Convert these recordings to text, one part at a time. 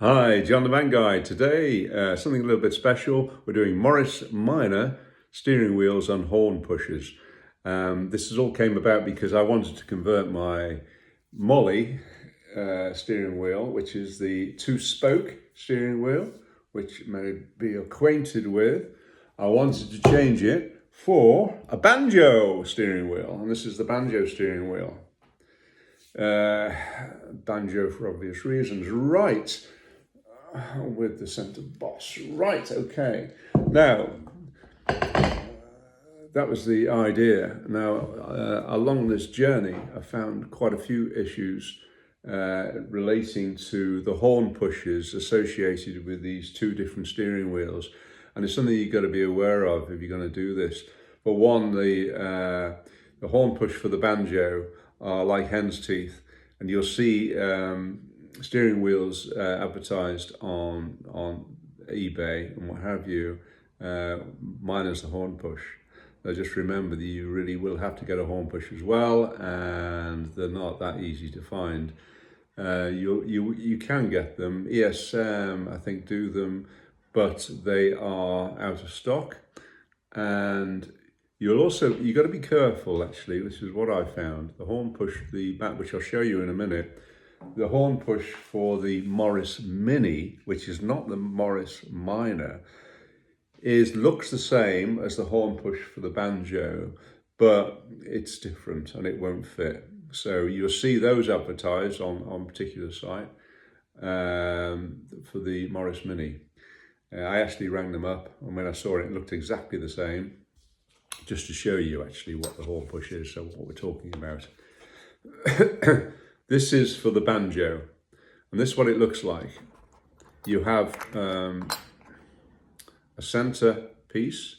Hi, John the Van Guy. Today, something a little bit special. We're doing Morris Minor steering wheels on horn pushers. This has all came about because I wanted to convert my Molly steering wheel, which is the two-spoke steering wheel, which you may be acquainted with. I wanted to change it for a banjo steering wheel, and this is the banjo steering wheel. Banjo for obvious reasons. Right. With the center boss. Right, okay. Now, that was the idea. Now, along this journey, I found quite a few issues relating to the horn pushes associated with these two different steering wheels. And it's something you've got to be aware of if you're going to do this. For one, the horn push for the banjo are like hen's teeth, and you'll see steering wheels advertised on eBay and what have you, minus the horn push. Now just remember that you really will have to get a horn push as well, and they're not that easy to find. You can get them. ESM, I think, do them, but they are out of stock. And you've got to be careful. Actually, this is what I found. The horn push, which I'll show you in a minute. The horn push for the Morris Mini, which is not the Morris Minor, looks the same as the horn push for the banjo, but it's different and it won't fit. So you'll see those advertised on a particular site for the Morris Mini. I actually rang them up, and when I saw it, it looked exactly the same, just to show you actually what the horn push is, so what we're talking about. This is for the banjo, and this is what it looks like. You have a center piece.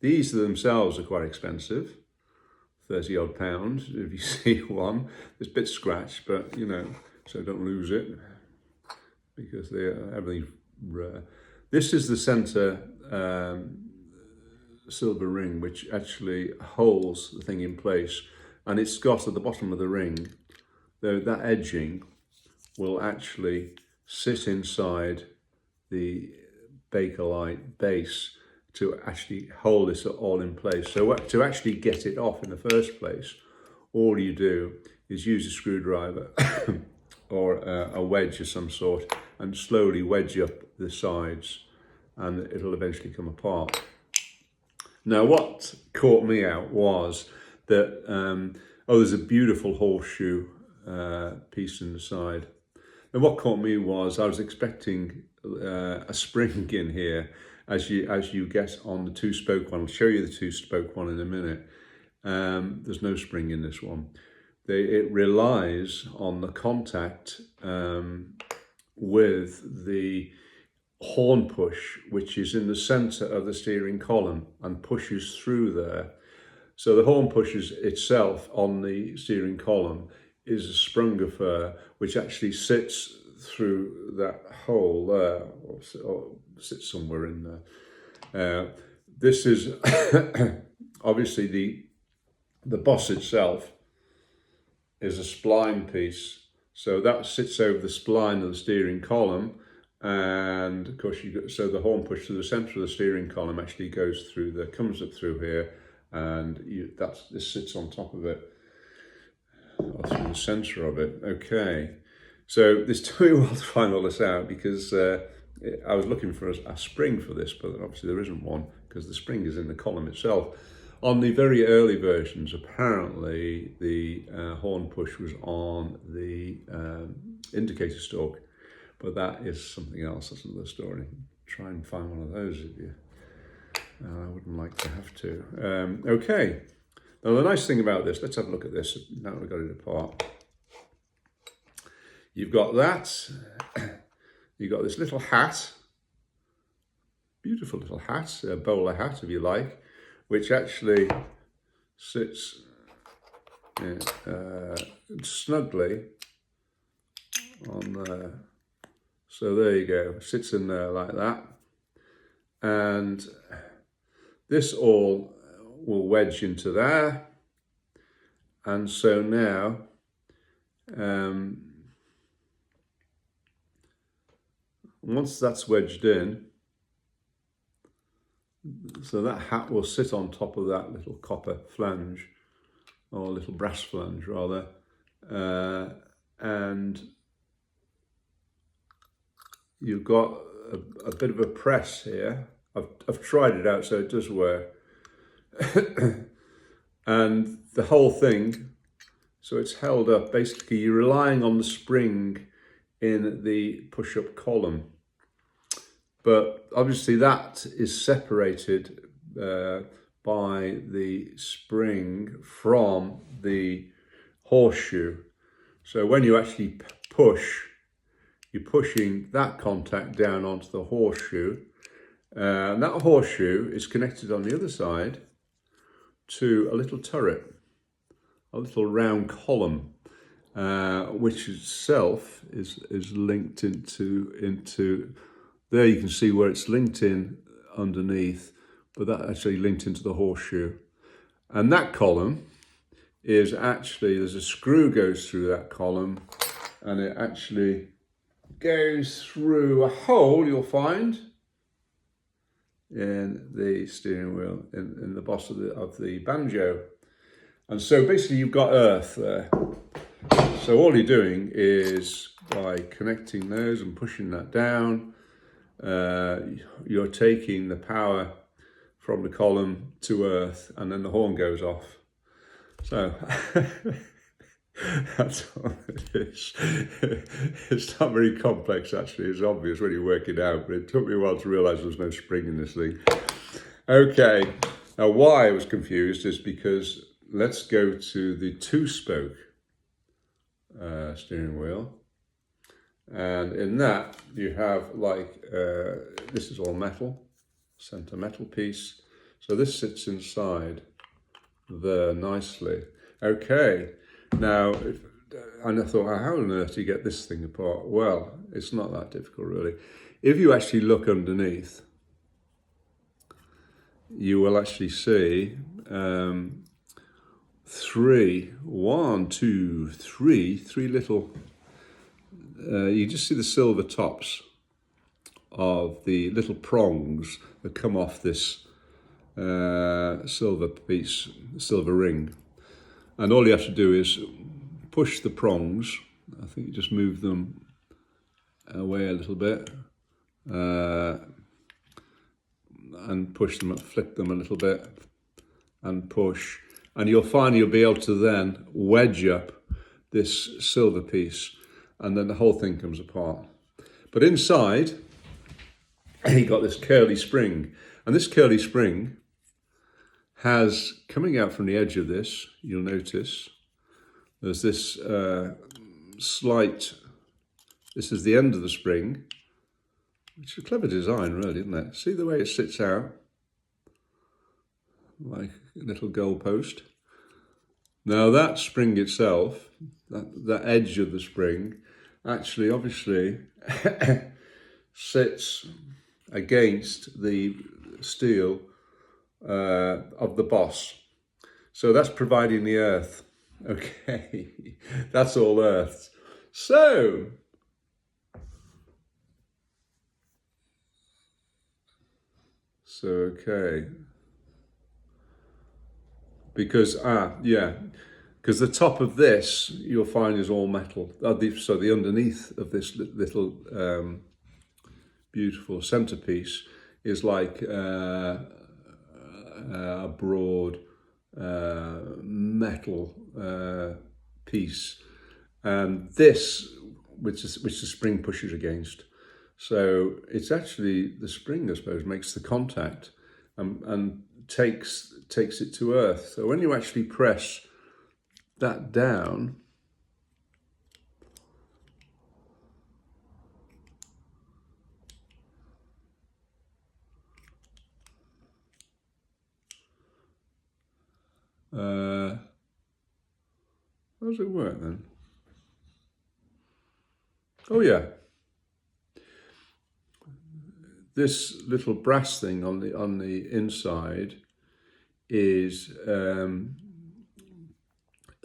These themselves are quite expensive, 30 odd pounds if you see one. It's a bit scratched, but so don't lose it, because everything's rare. This is the center silver ring, which actually holds the thing in place, and it's got at the bottom of the ring, that edging will actually sit inside the Bakelite base to actually hold this all in place. So to actually get it off in the first place, all you do is use a screwdriver or a wedge of some sort and slowly wedge up the sides, and it'll eventually come apart. Now, what caught me out was that, there's a beautiful horseshoe piece in the side. And what caught me was I was expecting a spring in here, as you get on the two-spoke one. I'll show you the two-spoke one in a minute. There's no spring in this one. It relies on the contact with the horn push, which is in the center of the steering column and pushes through there. So the horn pushes itself on the steering column is a sprung affair, which actually sits through that hole there, or sits somewhere in there. This is obviously the boss itself is a spline piece, so that sits over the spline of the steering column, and of course so the horn push to the center of the steering column actually comes up through here, and this sits on top of it, or through the center of it. Okay, so this took me a while to find all this out, because I was looking for a spring for this, but obviously there isn't one, because the spring is in the column itself. On the very early versions, apparently the horn push was on the indicator stalk, but that is something else. That's another story. Try and find one of those if you. I wouldn't like to have to. Okay. Now the nice thing about this, let's have a look at this. Now we've got it apart. You've got that. You've got this little hat. Beautiful little hat, a bowler hat if you like, which actually sits snugly on there. So there you go, sits in there like that. And this all will wedge into there. And so now, once that's wedged in, so that hat will sit on top of that little copper flange, or little brass flange rather, and you've got a bit of a press here. I've tried it out, so it does work. And the whole thing, so it's held up. Basically, you're relying on the spring in the push-up column. But obviously that is separated by the spring from the horseshoe. So when you actually push, you're pushing that contact down onto the horseshoe. And that horseshoe is connected on the other side to a little turret, a little round column, which itself is linked into there. You can see where it's linked in underneath, but that actually linked into the horseshoe. And that column is actually, there's a screw goes through that column, and it actually goes through a hole you'll find in the steering wheel, in the boss of the banjo. And so basically you've got earth there. So all you're doing is, by connecting those and pushing that down, you're taking the power from the column to earth, and then the horn goes off. So that's all it is. It's not very complex, actually. It's obvious when you work it out, but it took me a while to realise there was no spring in this thing. Okay, now why I was confused is because let's go to the two-spoke steering wheel. And in that, you have like, this is all metal, centre metal piece. So this sits inside there nicely. Okay, now, and I thought, how on earth do you get this thing apart? Well, it's not that difficult, really. If you actually look underneath, you will actually see three little, you just see the silver tops of the little prongs that come off this silver piece, silver ring. And all you have to do is push the prongs. I think you just move them away a little bit, and push them up, flick them a little bit, and push. And you'll find you'll be able to then wedge up this silver piece, and then the whole thing comes apart. But inside, you got this curly spring, and this curly spring has, coming out from the edge of this, you'll notice, there's this slight, this is the end of the spring, which is a clever design, really, isn't it? See the way it sits out, like a little goalpost. Now that spring itself, that edge of the spring, actually, obviously, sits against the steel of the boss. So that's providing the earth. Okay, that's all earth. So, okay. Because, because the top of this, you'll find, is all metal. So the underneath of this little beautiful centerpiece is like a broad metal piece, and this, which the spring pushes against. So it's actually the spring, I suppose, makes the contact and takes it to earth. So when you actually press that down, how does it work then? Oh yeah, this little brass thing on the inside is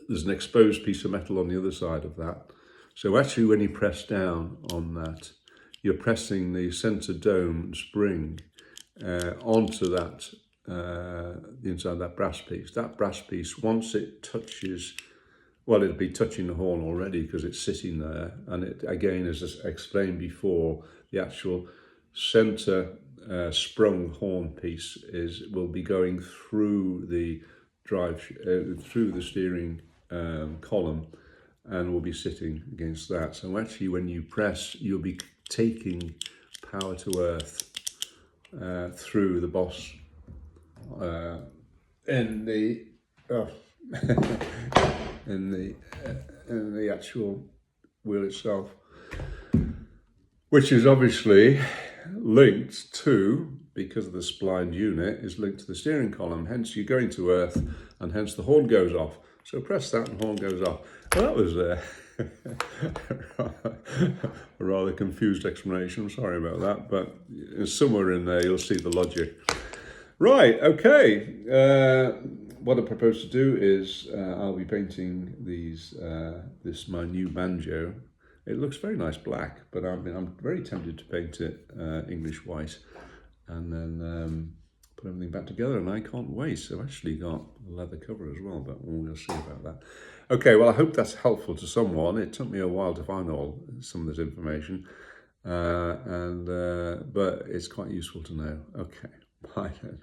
there's an exposed piece of metal on the other side of that. So actually, when you press down on that, you're pressing the centre dome spring onto that, inside that brass piece. That brass piece, once it touches, well, it'll be touching the horn already because it's sitting there. And it, again, as I explained before, the actual centre sprung horn piece will be going through the through the steering column, and will be sitting against that. So actually, when you press, you'll be taking power to earth through the boss in the in the actual wheel itself, which is obviously linked to, because of the splined unit, is linked to the steering column. Hence, you're going to earth, and hence the horn goes off. So press that, and horn goes off. Well, that was a rather confused explanation. I'm sorry about that, but somewhere in there you'll see the logic. Right, okay. What I propose to do is I'll be painting my new banjo. It looks very nice black, but I'm very tempted to paint it English white, and then put everything back together, and I can't wait. So I've actually got a leather cover as well, but we'll see about that. Okay, well, I hope that's helpful to someone. It took me a while to find some of this information, but it's quite useful to know. Okay, bye then.